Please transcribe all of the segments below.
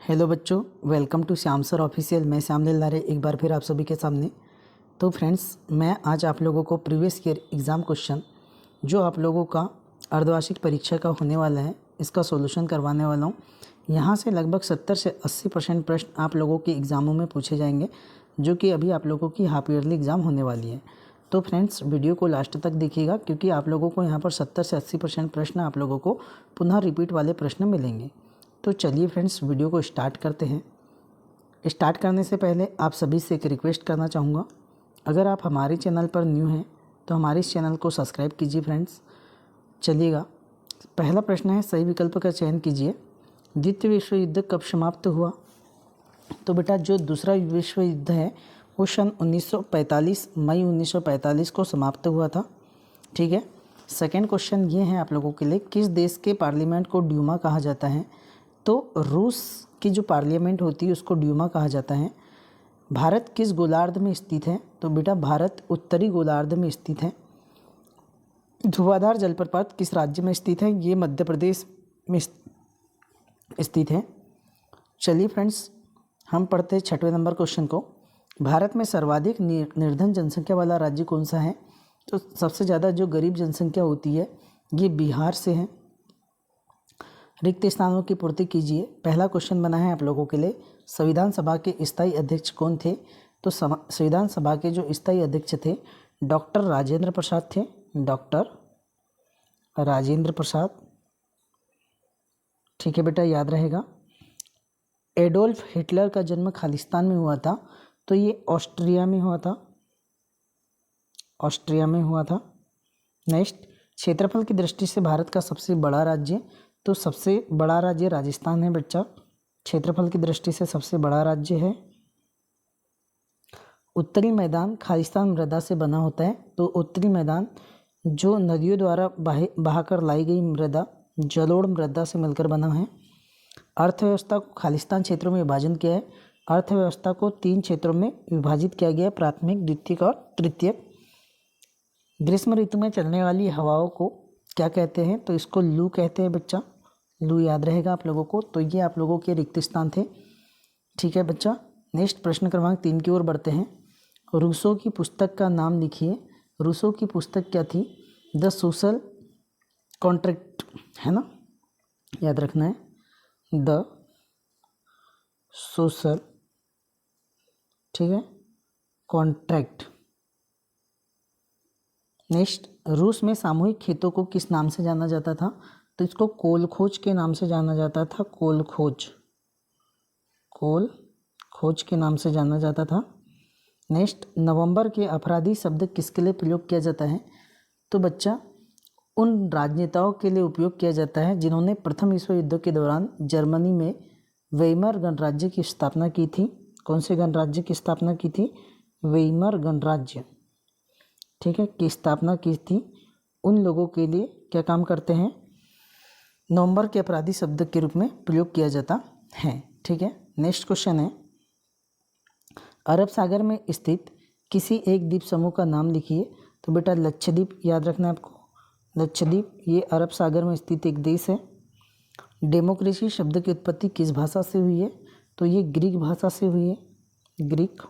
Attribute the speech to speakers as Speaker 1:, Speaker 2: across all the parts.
Speaker 1: Hello बच्चों, welcome to Shyam sir official. मैं श्याम लारे एक बार फिर आप सभी के सामने। तो फ्रेंड्स, मैं आज आप लोगों को प्रीवियस ईयर एग्ज़ाम क्वेश्चन जो आप लोगों का अर्धवार्षिक परीक्षा का होने वाला है, इसका सॉल्यूशन करवाने वाला हूँ। यहाँ से लगभग 70 से 80% प्रश्न आप लोगों के एग्ज़ामों में पूछे जाएंगे, जो कि अभी आप लोगों की हाफ ईयरली एग्ज़ाम होने वाली है। तो फ्रेंड्स, वीडियो को लास्ट तक देखिएगा, क्योंकि आप लोगों को यहाँ पर 70 से 80% प्रश्न आप लोगों को पुनः रिपीट वाले प्रश्न मिलेंगे। तो चलिए फ्रेंड्स, वीडियो को स्टार्ट करते हैं। स्टार्ट करने से पहले आप सभी से एक रिक्वेस्ट करना चाहूँगा, अगर आप हमारे चैनल पर न्यू हैं तो हमारे इस चैनल को सब्सक्राइब कीजिए फ्रेंड्स। चलिएगा, पहला प्रश्न है, सही विकल्प का चयन कीजिए। द्वितीय विश्व युद्ध कब समाप्त हुआ? तो बेटा, जो दूसरा विश्व युद्ध है वो सन 1945 मई 1945 को समाप्त हुआ था। ठीक है। सेकेंड क्वेश्चन ये है आप लोगों के लिए, किस देश के पार्लियामेंट को ड्यूमा कहा जाता है? तो रूस की जो पार्लियामेंट होती है उसको ड्यूमा कहा जाता है। भारत किस गोलार्ध में स्थित है? तो बेटा, भारत उत्तरी गोलार्ध में स्थित है। धुआंधार जलप्रपात किस राज्य में स्थित है? ये मध्य प्रदेश में स्थित है। चलिए फ्रेंड्स, हम पढ़ते हैं 6वें नंबर क्वेश्चन को। भारत में सर्वाधिक निर्धन जनसंख्या वाला राज्य कौन सा है? तो सबसे ज़्यादा जो गरीब जनसंख्या होती है ये बिहार से है। रिक्त स्थानों की पूर्ति कीजिए। पहला क्वेश्चन बना है आप लोगों के लिए, संविधान सभा के स्थायी अध्यक्ष कौन थे? तो संविधान सभा के जो स्थायी अध्यक्ष थे डॉक्टर राजेंद्र प्रसाद थे। डॉक्टर राजेंद्र प्रसाद। ठीक है बेटा, याद रहेगा। एडोल्फ हिटलर का जन्म खालिस्तान में हुआ था, तो ये ऑस्ट्रिया में हुआ था। ऑस्ट्रिया में हुआ था। नेक्स्ट, क्षेत्रफल की दृष्टि से भारत का सबसे बड़ा राज्य? तो सबसे बड़ा राज्य राजस्थान है बच्चा। क्षेत्रफल की दृष्टि से सबसे बड़ा राज्य है। उत्तरी मैदान खालिस्तान मृदा से बना होता है, तो उत्तरी मैदान जो नदियों द्वारा बहाकर लाई गई मृदा, जलोढ़ मृदा से मिलकर बना है। अर्थव्यवस्था को खालिस्तान क्षेत्रों में विभाजन किया है। अर्थव्यवस्था को 3 क्षेत्रों में विभाजित किया गया है, प्राथमिक, द्वितीयक और तृतीयक। ग्रीष्म ऋतु में चलने वाली हवाओं को क्या कहते हैं? तो इसको लू कहते हैं बच्चा। लू याद रहेगा आप लोगों को। तो ये आप लोगों के रिक्त स्थान थे। ठीक है बच्चा। नेक्स्ट प्रश्न क्रमांक 3 की ओर बढ़ते हैं। रूसो की पुस्तक का नाम लिखिए। रूसो की पुस्तक क्या थी? द सोशल कॉन्ट्रैक्ट, है ना, याद रखना है, द सोशल, ठीक है, कॉन्ट्रैक्ट। नेक्स्ट, रूस में सामूहिक खेतों को किस नाम से जाना जाता था? तो इसको कोलखोज के नाम से जाना जाता था। कोलखोज, कोलखोज के नाम से जाना जाता था। नेक्स्ट, नवंबर के अपराधी शब्द किसके लिए प्रयोग किया जाता है? तो बच्चा, उन राजनेताओं के लिए उपयोग किया जाता है जिन्होंने प्रथम विश्व युद्ध के दौरान जर्मनी में वेइमर गणराज्य की स्थापना की थी। कौन से गणराज्य की स्थापना की थी? वेइमर गणराज्य, ठीक है, की स्थापना की थी। उन लोगों के लिए क्या काम करते हैं? नवंबर के अपराधी शब्द के रूप में प्रयोग किया जाता है। ठीक है। नेक्स्ट क्वेश्चन है, अरब सागर में स्थित किसी एक द्वीप समूह का नाम लिखिए। तो बेटा, लक्षद्वीप याद रखना है आपको। लक्षद्वीप ये अरब सागर में स्थित एक देश है। डेमोक्रेसी शब्द की उत्पत्ति किस भाषा से हुई है? तो ये ग्रीक भाषा से हुई है, ग्रीक।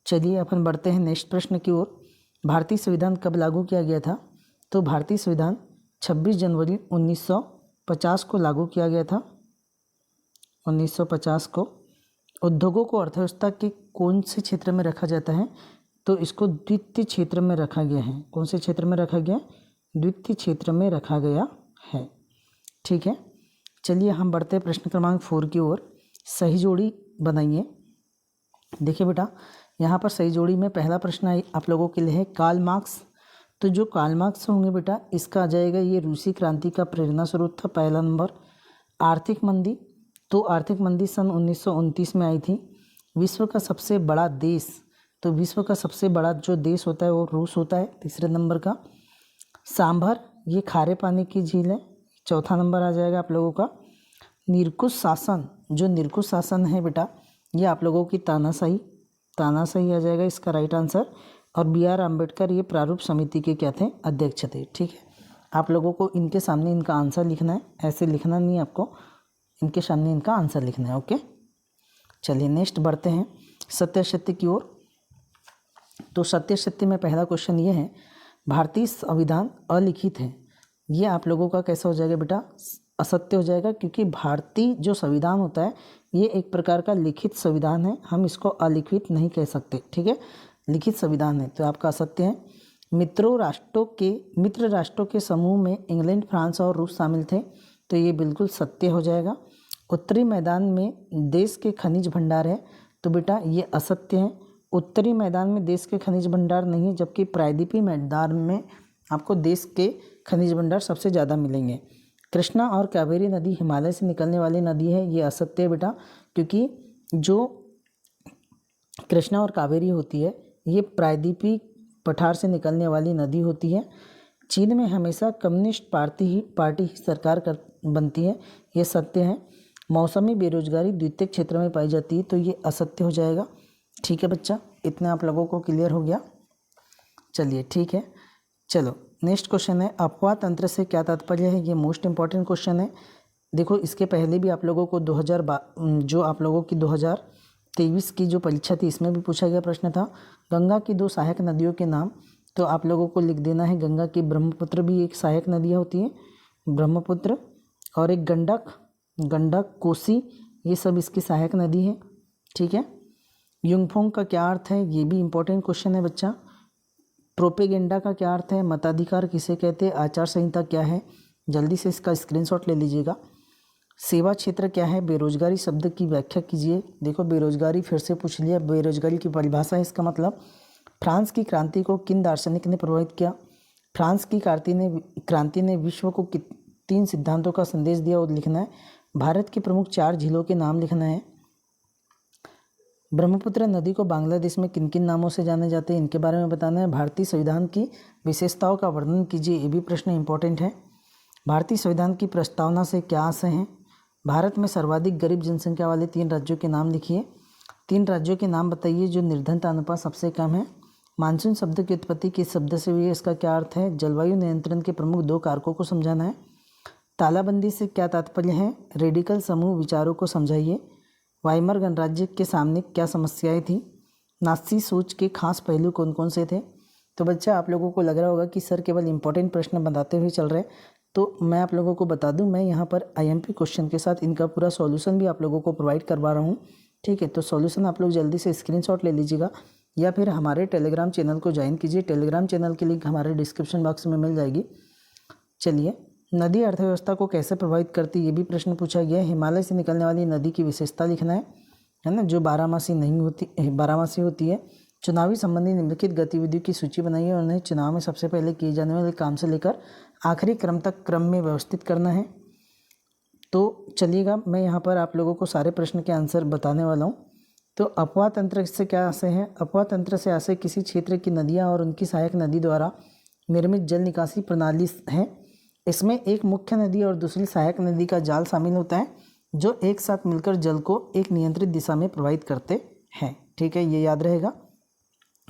Speaker 1: चलिए अपन बढ़ते हैं नेक्स्ट प्रश्न की ओर। भारतीय संविधान कब लागू किया गया था? तो भारतीय संविधान 26 जनवरी 1950 को लागू किया गया था। 1950 को। उद्योगों को अर्थव्यवस्था के कौन से क्षेत्र में रखा जाता है? तो इसको द्वितीय क्षेत्र में रखा गया है। कौन से क्षेत्र में रखा गया? द्वितीय क्षेत्र में रखा गया है। ठीक है। चलिए हम बढ़ते हैं प्रश्न क्रमांक 4 की ओर। सही जोड़ी बनाइए। देखिए बेटा, यहाँ पर सही जोड़ी में पहला प्रश्न आप लोगों के लिए है, कार्ल मार्क्स। तो जो कार्ल मार्क्स होंगे बेटा, इसका आ जाएगा ये रूसी क्रांति का प्रेरणा स्रोत था, पहला नंबर। आर्थिक मंदी, तो आर्थिक मंदी सन 1929 में आई थी। विश्व का सबसे बड़ा देश, तो विश्व का सबसे बड़ा जो देश होता है वो रूस होता है, तीसरे नंबर का। सांभर, ये खारे पानी की झील है, चौथा नंबर आ जाएगा आप लोगों का। निरंकुश शासन, जो निरंकुश शासन है बेटा, ये आप लोगों की तानाशाही आ जाएगा इसका राइट आंसर। और BR अम्बेडकर ये प्रारूप समिति के क्या थे? अध्यक्ष थे। ठीक है। आप लोगों को इनके सामने इनका आंसर लिखना है, ऐसे लिखना नहीं आपको, इनके सामने इनका आंसर लिखना है। ओके, चलिए नेक्स्ट बढ़ते हैं सत्य असत्य की ओर। तो सत्य असत्य में पहला क्वेश्चन ये है, भारतीय संविधान अलिखित है। ये आप लोगों का कैसा हो जाएगा बेटा, असत्य हो जाएगा, क्योंकि भारतीय जो संविधान होता है ये एक प्रकार का लिखित संविधान है, हम इसको अलिखित नहीं कह सकते। ठीक है, लिखित संविधान है, तो आपका असत्य है। मित्र राष्ट्रों के समूह में इंग्लैंड, फ्रांस और रूस शामिल थे, तो ये बिल्कुल सत्य हो जाएगा। उत्तरी मैदान में देश के खनिज भंडार है, तो बेटा ये असत्य है। उत्तरी मैदान में देश के खनिज भंडार नहीं है, जबकि प्रायद्वीपीय मैदान में आपको देश के खनिज भंडार सबसे ज़्यादा मिलेंगे। कृष्णा और कावेरी नदी हिमालय से निकलने वाली नदी है, ये असत्य है बेटा, क्योंकि जो कृष्णा और कावेरी होती है ये प्रायद्वीपीय पठार से निकलने वाली नदी होती है। चीन में हमेशा कम्युनिस्ट पार्टी ही सरकार बनती है, ये सत्य है। मौसमी बेरोजगारी द्वितीयक क्षेत्र में पाई जाती है, तो ये असत्य हो जाएगा। ठीक है बच्चा, इतना आप लोगों को क्लियर हो गया। चलिए ठीक है, चलो नेक्स्ट क्वेश्चन है, अफवाह तंत्र से क्या तात्पर्य है। ये मोस्ट इंपॉर्टेंट क्वेश्चन है। देखो इसके पहले भी आप लोगों को 2023 की जो परीक्षा थी इसमें भी पूछा गया प्रश्न था। गंगा की 2 सहायक नदियों के नाम, तो आप लोगों को लिख देना है गंगा की ब्रह्मपुत्र भी एक सहायक नदियाँ होती हैं, ब्रह्मपुत्र, और एक गंडक, कोसी, ये सब इसकी सहायक नदी है। ठीक है, युंगफोंग का क्या अर्थ है, ये भी इंपॉर्टेंट क्वेश्चन है बच्चा। प्रोपेगेंडा का क्या अर्थ है, मताधिकार किसे कहते हैं, आचार संहिता क्या है, जल्दी से इसका स्क्रीनशॉट ले लीजिएगा। सेवा क्षेत्र क्या है, बेरोजगारी शब्द की व्याख्या कीजिए। देखो बेरोजगारी फिर से पूछ लिया, बेरोजगारी की परिभाषा है इसका मतलब। फ्रांस की क्रांति को किन दार्शनिक ने प्रभावित किया। फ्रांस की क्रांति ने विश्व को 3 सिद्धांतों का संदेश दिया और लिखना है। भारत की प्रमुख 4 झीलों के नाम लिखना है। ब्रह्मपुत्र नदी को बांग्लादेश में किन किन नामों से जाने जाते हैं, इनके बारे में बताना है। भारतीय संविधान की विशेषताओं का वर्णन कीजिए, ये भी प्रश्न इंपॉर्टेंट है। भारतीय संविधान की प्रस्तावना से क्या आशय हैं। भारत में सर्वाधिक गरीब जनसंख्या वाले 3 राज्यों के नाम लिखिए। 3 राज्यों के नाम बताइए जो निर्धनता अनुपात सबसे कम है। मानसून शब्द की उत्पत्ति किस शब्द से हुई है, इसका क्या अर्थ है। जलवायु नियंत्रण के प्रमुख 2 कारकों को समझाना है। तालाबंदी से क्या तात्पर्य है, रेडिकल समूह विचारों को समझाइए। वाइमर गणराज्य के सामने क्या समस्याएं थी। नात्सी सोच के खास पहलू कौन कौन से थे। तो बच्चा आप लोगों को लग रहा होगा कि सर केवल इंपॉर्टेंट प्रश्न बताते हुए चल रहे हैं, तो मैं आप लोगों को बता दूं, मैं यहाँ पर IMP क्वेश्चन के साथ इनका पूरा सॉल्यूशन भी आप लोगों को प्रोवाइड करवा रहा हूँ। ठीक है, तो सॉल्यूशन आप लोग जल्दी से स्क्रीनशॉट ले लीजिएगा या फिर हमारे टेलीग्राम चैनल को ज्वाइन कीजिए। टेलीग्राम चैनल की लिंक हमारे डिस्क्रिप्शन बॉक्स में मिल जाएगी। चलिए, नदी अर्थव्यवस्था को कैसे प्रभावित करती है, ये भी प्रश्न पूछा गया है। हिमालय से निकलने वाली नदी की विशेषता लिखना है ना, जो बारहमासी होती है। चुनावी संबंधी निम्नलिखित गतिविधियों की सूची बनाइए और उन्हें चुनाव में सबसे पहले किए जाने वाले काम से लेकर आखिरी क्रम तक क्रम में व्यवस्थित करना है। तो चलिएगा, मैं यहाँ पर आप लोगों को सारे प्रश्न के आंसर बताने वाला हूँ। तो अफवाह तंत्र से क्या आशय है। अफवाह तंत्र से आशय किसी क्षेत्र की नदियाँ और उनकी सहायक नदी द्वारा निर्मित जल निकासी प्रणाली है। इसमें एक मुख्य नदी और दूसरी सहायक नदी का जाल शामिल होता है, जो एक साथ मिलकर जल को एक नियंत्रित दिशा में प्रवाहित करते हैं। ठीक है, ये याद रहेगा।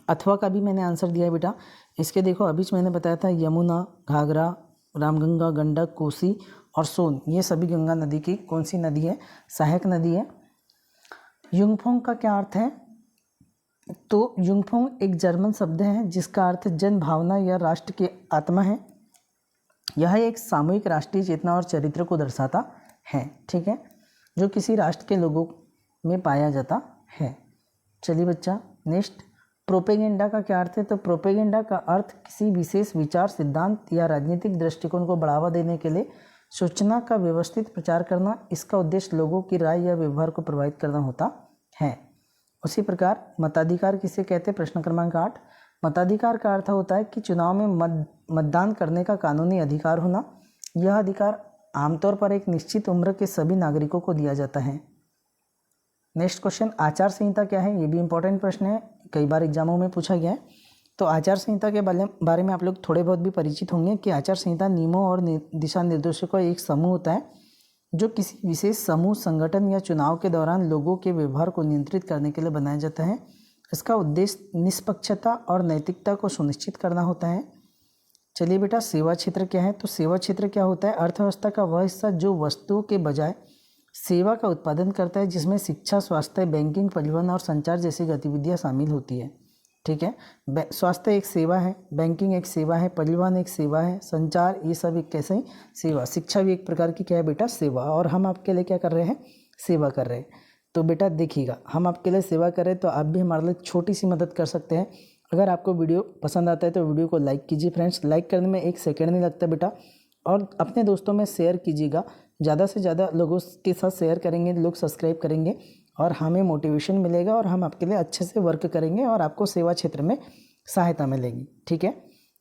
Speaker 1: अथवा का भी मैंने आंसर दिया है बेटा। इसके देखो अभी मैंने बताया था, यमुना, घाघरा, रामगंगा, गंडक, कोसी और सोन, ये सभी गंगा नदी की कौन सी नदी है, सहायक नदी है। युंगफोंग का क्या अर्थ है। तो युंगफोंग एक जर्मन शब्द है जिसका अर्थ जन भावना या राष्ट्र की आत्मा है। यह एक सामूहिक राष्ट्रीय चेतना और चरित्र को दर्शाता है। ठीक है, जो किसी राष्ट्र के लोगों में पाया जाता है। चलिए बच्चा नेक्स्ट, प्रोपेगेंडा का क्या अर्थ है। तो प्रोपेगेंडा का अर्थ किसी विशेष विचार, सिद्धांत या राजनीतिक दृष्टिकोण को बढ़ावा देने के लिए सूचना का व्यवस्थित प्रचार करना। इसका उद्देश्य लोगों की राय या व्यवहार को प्रभावित करना होता है। उसी प्रकार मताधिकार किसे कहते हैं, प्रश्न क्रमांक 8। मताधिकार का अर्थ होता है कि चुनाव में मतदान करने का कानूनी अधिकार होना। यह अधिकार आमतौर पर एक निश्चित उम्र के सभी नागरिकों को दिया जाता है। नेक्स्ट क्वेश्चन, आचार संहिता क्या है, ये भी इंपॉर्टेंट प्रश्न है, कई बार एग्जामों में पूछा गया है। तो आचार संहिता के बारे में आप लोग थोड़े बहुत भी परिचित होंगे कि आचार संहिता नियमों और दिशा निर्देशों का एक समूह होता है, जो किसी विशेष समूह, संगठन या चुनाव के दौरान लोगों के व्यवहार को नियंत्रित करने के लिए बनाया जाता है। इसका उद्देश्य निष्पक्षता और नैतिकता को सुनिश्चित करना होता है। चलिए बेटा, सेवा क्षेत्र क्या है। तो सेवा क्षेत्र क्या होता है, अर्थव्यवस्था का वह हिस्सा जो वस्तुओं के बजाय सेवा का उत्पादन करता है जिसमें शिक्षा, स्वास्थ्य, बैंकिंग, परिवहन और संचार जैसी गतिविधियां शामिल होती है। ठीक है, स्वास्थ्य एक सेवा है, बैंकिंग एक सेवा है, परिवहन एक सेवा है, संचार ये सब एक कैसे सेवा, शिक्षा भी एक प्रकार की क्या है बेटा सेवा। और हम आपके लिए क्या कर रहे हैं, सेवा कर रहे हैं। तो बेटा देखिएगा, हम आपके लिए सेवा करें तो आप भी हमारे लिए छोटी सी मदद कर सकते हैं। अगर आपको वीडियो पसंद आता है तो वीडियो को लाइक कीजिए फ्रेंड्स, लाइक करने में 1 सेकंड नहीं लगता बेटा। और अपने दोस्तों में शेयर कीजिएगा, ज़्यादा से ज़्यादा लोगों के साथ शेयर करेंगे, लोग सब्सक्राइब करेंगे और हमें मोटिवेशन मिलेगा और हम आपके लिए अच्छे से वर्क करेंगे और आपको सेवा क्षेत्र में सहायता मिलेगी। ठीक है,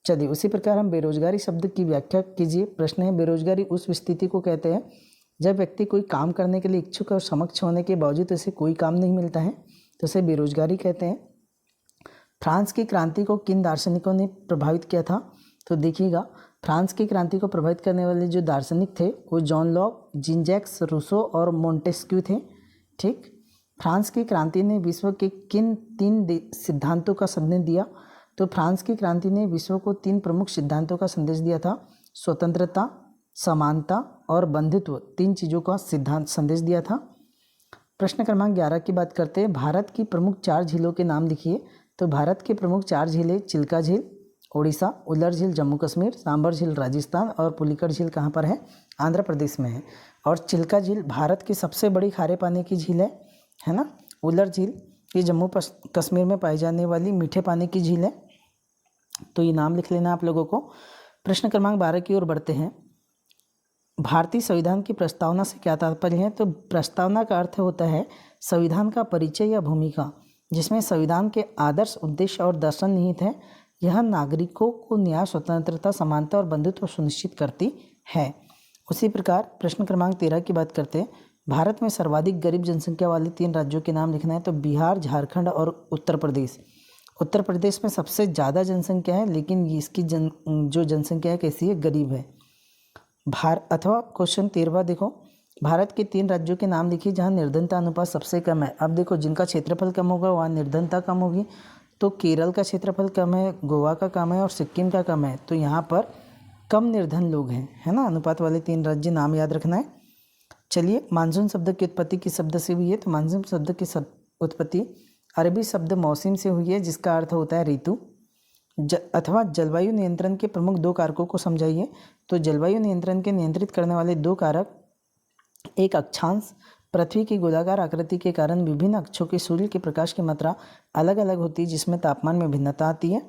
Speaker 1: चलिए उसी प्रकार हम बेरोजगारी शब्द की व्याख्या कीजिए। प्रश्न है, बेरोजगारी उस स्थिति को कहते हैं जब व्यक्ति कोई काम करने के लिए इच्छुक और सक्षम होने के बावजूद उसे कोई काम नहीं मिलता है, तो उसे बेरोजगारी कहते हैं। फ्रांस की क्रांति को किन दार्शनिकों ने प्रभावित किया था? तो देखिएगा, फ्रांस की क्रांति को प्रभावित करने वाले जो दार्शनिक थे वो John Locke, Jean Jacques Rousseau और मोंटेस्क्यू थे। ठीक, फ्रांस की क्रांति ने विश्व के किन 3 सिद्धांतों का संदेश दिया? तो फ्रांस की क्रांति ने विश्व को 3 प्रमुख सिद्धांतों का संदेश दिया था। स्वतंत्रता, समानता और बंधुत्व, 3 चीज़ों का सिद्धांत संदेश दिया था। प्रश्न क्रमांक 11 की बात करते हैं। भारत की प्रमुख 4 झीलों के नाम लिखिए। तो भारत की प्रमुख 4 झीलें चिल्का झील ओडिशा, उल्लर झील जम्मू कश्मीर, सांबर झील राजस्थान और पुलिकट झील कहाँ पर है? आंध्र प्रदेश में है। और चिल्का झील भारत की सबसे बड़ी खारे पानी की झील है ना। उल्लर झील ये जम्मू कश्मीर में पाई जाने वाली मीठे पानी की झील है। तो ये नाम लिख लेना आप लोगों को। प्रश्न क्रमांक 12 की ओर बढ़ते हैं। भारतीय संविधान की प्रस्तावना से क्या तात्पर्य है? तो प्रस्तावना का अर्थ होता है संविधान का परिचय या भूमिका, जिसमें संविधान के आदर्श, उद्देश्य और दर्शन निहित है। यह नागरिकों को न्याय, स्वतंत्रता, समानता और बंधुत्व सुनिश्चित करती है। उसी प्रकार प्रश्न क्रमांक 13 की बात करते हैं। भारत में सर्वाधिक गरीब जनसंख्या वाले 3 राज्यों के नाम लिखना है। तो बिहार, झारखंड और उत्तर प्रदेश। उत्तर प्रदेश में सबसे ज़्यादा जनसंख्या है, लेकिन इसकी जो जनसंख्या है कैसी है? गरीब है। अथवा क्वेश्चन 13वां देखो, भारत के 3 राज्यों के नाम लिखिए जहाँ निर्धनता अनुपात सबसे कम है। अब देखो, जिनका क्षेत्रफल कम होगा वहाँ निर्धनता कम होगी। तो केरल का क्षेत्रफल कम है, गोवा का कम है और सिक्किम का कम है। तो यहाँ पर कम निर्धन लोग हैं, है ना। अनुपात वाले 3 राज्य नाम याद रखना है। चलिए, मानसून शब्द की उत्पत्ति किस शब्द से हुई है? तो मानसून शब्द की उत्पत्ति अरबी शब्द मौसम से हुई है, जिसका अर्थ होता है ऋतु। अथवा जलवायु नियंत्रण के प्रमुख 2 कारकों को समझाइए। तो जलवायु नियंत्रण के नियंत्रित करने वाले 2 कारक, एक अक्षांश, पृथ्वी की गोलाकार आकृति के कारण विभिन्न अक्षों के सूर्य के प्रकाश की मात्रा अलग अलग होती है, जिसमें तापमान में भिन्नता आती है।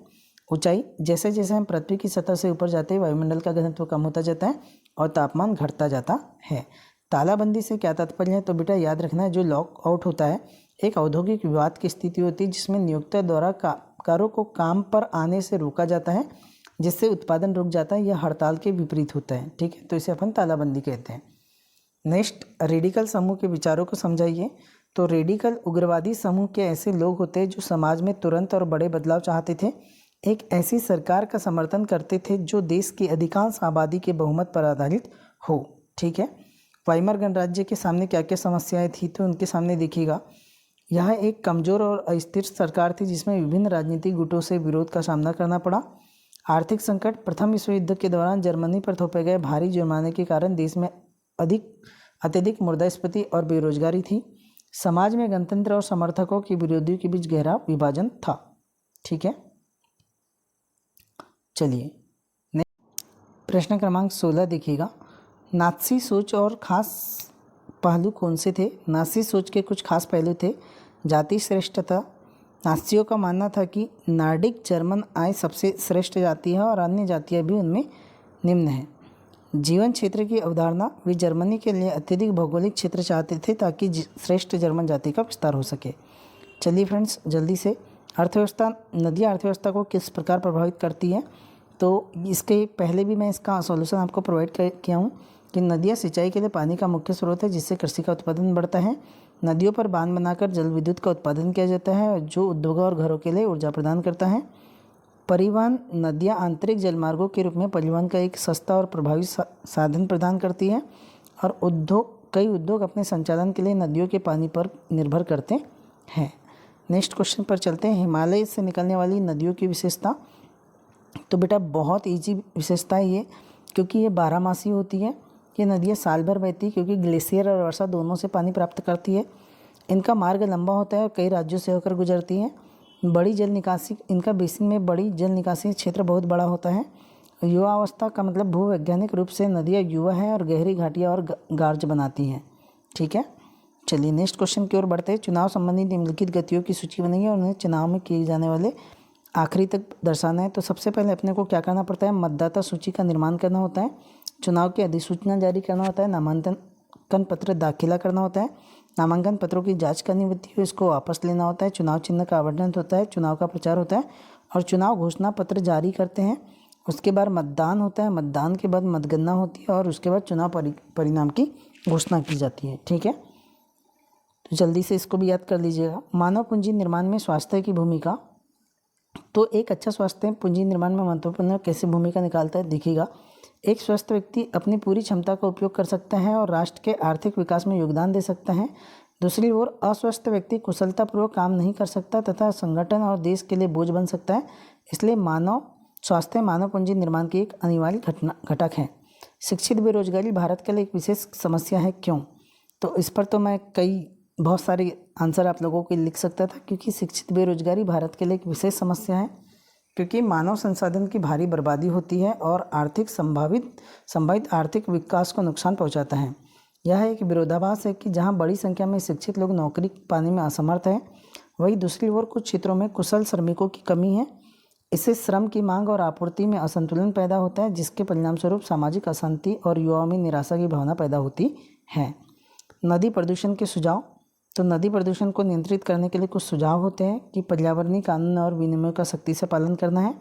Speaker 1: ऊंचाई, जैसे जैसे हम पृथ्वी की सतह से ऊपर जाते हैं वायुमंडल का घनत्व कम होता जाता है और तापमान घटता जाता है। तालाबंदी से क्या तात्पर्य है? तो बेटा याद रखना है, जो लॉक आउट होता है एक औद्योगिक विवाद की स्थिति होती है जिसमें नियोक्ता द्वारा कारों को काम पर आने से रोका जाता है, जिससे उत्पादन रुक जाता है। यह हड़ताल के विपरीत होता है। ठीक है, तो इसे अपन तालाबंदी कहते हैं। नेक्स्ट, रेडिकल समूह के विचारों को समझाइए। तो रेडिकल उग्रवादी समूह के ऐसे लोग होते हैं जो समाज में तुरंत और बड़े बदलाव चाहते थे, एक ऐसी सरकार का समर्थन करते थे जो देश की अधिकांश आबादी के बहुमत पर आधारित हो। ठीक है, वाइमर गणराज्य के सामने क्या क्या समस्याएं थी? तो उनके सामने देखिएगा, यह एक कमज़ोर और अस्थिर सरकार थी जिसमें विभिन्न राजनीतिक गुटों से विरोध का सामना करना पड़ा। आर्थिक संकट, प्रथम विश्व युद्ध के दौरान जर्मनी पर थोपे गए भारी जुर्माने के कारण देश में अत्यधिक मुद्रास्फीति और बेरोजगारी थी। समाज में गणतंत्र और समर्थकों के विरोधियों के बीच गहरा विभाजन था। ठीक है, चलिए प्रश्न क्रमांक 16 देखिएगा। नात्सी सोच और खास पहलू कौन से थे? नात्सी सोच के कुछ खास पहलू थे। जाति श्रेष्ठता, नात्सियों का मानना था कि नॉर्डिक जर्मन आय सबसे श्रेष्ठ जाति है और अन्य जातियां भी उनमें निम्न हैं। जीवन क्षेत्र की अवधारणा, वे जर्मनी के लिए अत्यधिक भौगोलिक क्षेत्र चाहते थे ताकि श्रेष्ठ जर्मन जाति का विस्तार हो सके। चलिए फ्रेंड्स, जल्दी से अर्थव्यवस्था, नदियाँ अर्थव्यवस्था को किस प्रकार प्रभावित करती है? तो इसके पहले भी मैं इसका सॉल्यूशन आपको प्रोवाइड किया हूँ कि नदियाँ सिंचाई के लिए पानी का मुख्य स्रोत है, जिससे कृषि का उत्पादन बढ़ता है। नदियों पर बांध बनाकर जल विद्युत का उत्पादन किया जाता है, जो उद्योगों और घरों के लिए ऊर्जा प्रदान करता है। परिवहन, नदियाँ आंतरिक जलमार्गों के रूप में परिवहन का एक सस्ता और प्रभावी साधन प्रदान करती है और कई उद्योग अपने संचालन के लिए नदियों के पानी पर निर्भर करते हैं। नेक्स्ट क्वेश्चन पर चलते हैं। हिमालय से निकलने वाली नदियों की विशेषता। तो बेटा बहुत ईजी विशेषता है ये, क्योंकि ये 12 मासी होती है। ये नदियाँ साल भर बहती है क्योंकि ग्लेशियर और वर्षा दोनों से पानी प्राप्त करती है। इनका मार्ग लंबा होता है और कई राज्यों से होकर गुजरती हैं। बड़ी जल निकासी, इनका बेसिन में बड़ी जल निकासी क्षेत्र बहुत बड़ा होता है। युवावस्था का मतलब भूवैज्ञानिक रूप से नदियाँ युवा है और गहरी घाटियाँ और गार्ज बनाती हैं। ठीक है, चलिए नेक्स्ट क्वेश्चन की ओर बढ़ते हैं। चुनाव संबंधी निम्नलिखित गतियों की सूची बनाइए और उन्हें चुनाव में किए जाने वाले आखिरी तक दर्शाना है। तो सबसे पहले अपने को क्या करना पड़ता है, मतदाता सूची का निर्माण करना होता है, चुनाव की अधिसूचना जारी करना होता है, नामांकन पत्र दाखिला करना होता है, नामांकन पत्रों की जांच करनी होती है, इसको वापस लेना होता है, चुनाव चिन्ह का आवंटन होता है, चुनाव का प्रचार होता है और चुनाव घोषणा पत्र जारी करते हैं। उसके बाद मतदान होता है, मतदान के बाद मतगणना होती है और उसके बाद चुनाव परिणाम की घोषणा की जाती है। ठीक है, तो जल्दी से इसको भी याद कर लीजिएगा। मानव पूंजी निर्माण में स्वास्थ्य की भूमिका। तो एक अच्छा स्वास्थ्य पूंजी निर्माण में महत्वपूर्ण कैसे भूमिका निकालता है देखिएगा। एक स्वस्थ व्यक्ति अपनी पूरी क्षमता का उपयोग कर सकता है और राष्ट्र के आर्थिक विकास में योगदान दे सकता है। दूसरी ओर अस्वस्थ व्यक्ति कुशलतापूर्वक काम नहीं कर सकता तथा संगठन और देश के लिए बोझ बन सकता है। इसलिए स्वास्थ्य मानव पूंजी निर्माण की एक अनिवार्य घटक है। शिक्षित बेरोजगारी भारत के लिए एक विशेष समस्या है, क्यों? तो इस पर तो मैं बहुत सारे आंसर आप लोगों के लिख सकता था, क्योंकि शिक्षित बेरोजगारी भारत के लिए एक विशेष समस्या है, क्योंकि मानव संसाधन की भारी बर्बादी होती है और संभावित आर्थिक विकास को नुकसान पहुंचाता है। यह एक विरोधाभास है कि जहां बड़ी संख्या में शिक्षित लोग नौकरी पाने में असमर्थ हैं, वहीं दूसरी ओर कुछ क्षेत्रों में कुशल श्रमिकों की कमी है। इससे श्रम की मांग और आपूर्ति में असंतुलन पैदा होता है, जिसके परिणामस्वरूप सामाजिक अशांति और युवाओं में निराशा की भावना पैदा होती है। नदी प्रदूषण के सुझाव। तो नदी प्रदूषण को नियंत्रित करने के लिए कुछ सुझाव होते हैं कि पर्यावरणीय कानून और विनियमों का सख्ती से पालन करना है।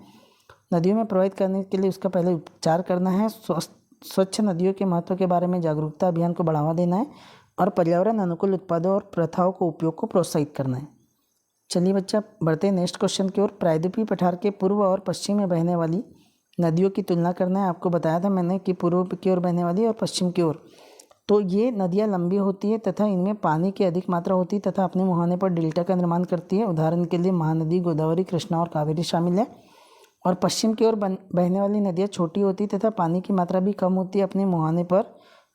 Speaker 1: नदियों में प्रवाहित करने के लिए उसका पहले उपचार करना है। स्वच्छ नदियों के महत्व के बारे में जागरूकता अभियान को बढ़ावा देना है और पर्यावरण अनुकूल उत्पादों और प्रथाओं को उपयोग को प्रोत्साहित करना है। चलिए बच्चा बढ़ते हैं नेक्स्ट क्वेश्चन की ओर। प्रायद्वीपीय पठार के पूर्व और पश्चिम में बहने वाली नदियों की तुलना करना है। आपको बताया था मैंने कि पूर्व की ओर बहने वाली और पश्चिम की ओर। तो ये नदियाँ लंबी होती है तथा इनमें पानी की अधिक मात्रा होती है तथा अपने मुहाने पर डेल्टा का निर्माण करती है। उदाहरण के लिए महानदी, गोदावरी, कृष्णा और कावेरी शामिल है। और पश्चिम की ओर बहने वाली नदियाँ छोटी होती है तथा पानी की मात्रा भी कम होती है। अपने मुहाने पर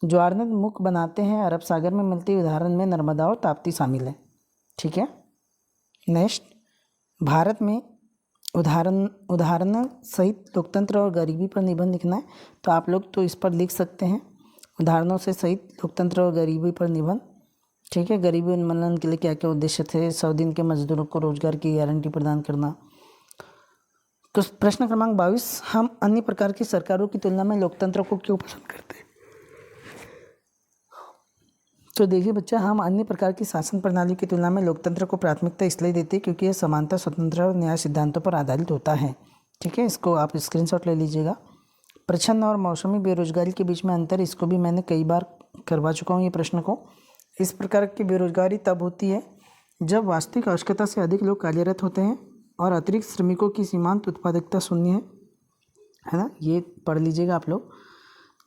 Speaker 1: ज्वारनद मुख बनाते हैं। अरब सागर में मिलती उदाहरण में नर्मदा और ताप्ती शामिल है। ठीक है, नेक्स्ट, भारत में उदाहरण सहित लोकतंत्र और गरीबी पर निबंध लिखना है। तो आप लोग तो इस पर लिख सकते हैं, उदाहरणों से सहित लोकतंत्र और गरीबी पर निबंध। ठीक है, गरीबी उन्मूलन के लिए क्या क्या उद्देश्य थे? 100 दिन के मजदूरों को रोजगार की गारंटी प्रदान करना। तो प्रश्न क्रमांक 22, हम अन्य प्रकार की सरकारों की तुलना में लोकतंत्र को क्यों पसंद करते हैं? तो देखिए बच्चा, हम अन्य प्रकार की शासन प्रणाली की तुलना में लोकतंत्र को प्राथमिकता इसलिए देते हैं क्योंकि यह समानता, स्वतंत्रता और न्याय सिद्धांतों पर आधारित होता है। ठीक है, इसको आप स्क्रीनशॉट ले लीजिएगा। प्रच्छन्न और मौसमी बेरोजगारी के बीच में अंतर, इसको भी मैंने कई बार करवा चुका हूँ ये प्रश्न को। इस प्रकार की बेरोजगारी तब होती है जब वास्तविक आवश्यकता से अधिक लोग कार्यरत होते हैं और अतिरिक्त श्रमिकों की सीमांत उत्पादकता शून्य है ना। ये पढ़ लीजिएगा आप लोग।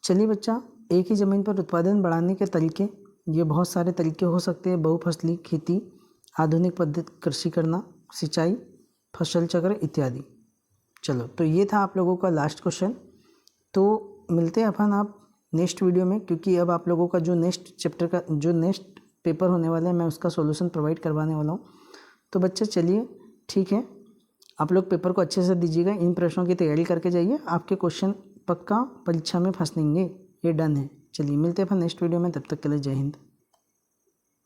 Speaker 1: चलिए बच्चा, एक ही ज़मीन पर उत्पादन बढ़ाने के तरीके, ये बहुत सारे तरीके हो सकते हैं। बहुफसली खेती, आधुनिक पद्धति कृषि करना, सिंचाई, फसल चक्र इत्यादि। चलो, तो ये था आप लोगों का लास्ट क्वेश्चन। तो मिलते हैं अपन आप नेक्स्ट वीडियो में, क्योंकि अब आप लोगों का जो नेक्स्ट चैप्टर का जो नेक्स्ट पेपर होने वाला है, मैं उसका सॉल्यूशन प्रोवाइड करवाने वाला हूँ। तो बच्चे चलिए, ठीक है, आप लोग पेपर को अच्छे से दीजिएगा, इन प्रश्नों की तैयारी करके जाइए, आपके क्वेश्चन पक्का परीक्षा में फंसेंगे, ये डन है। चलिए मिलते हैं अपन नेक्स्ट वीडियो में, तब तक के लिए जय हिंद।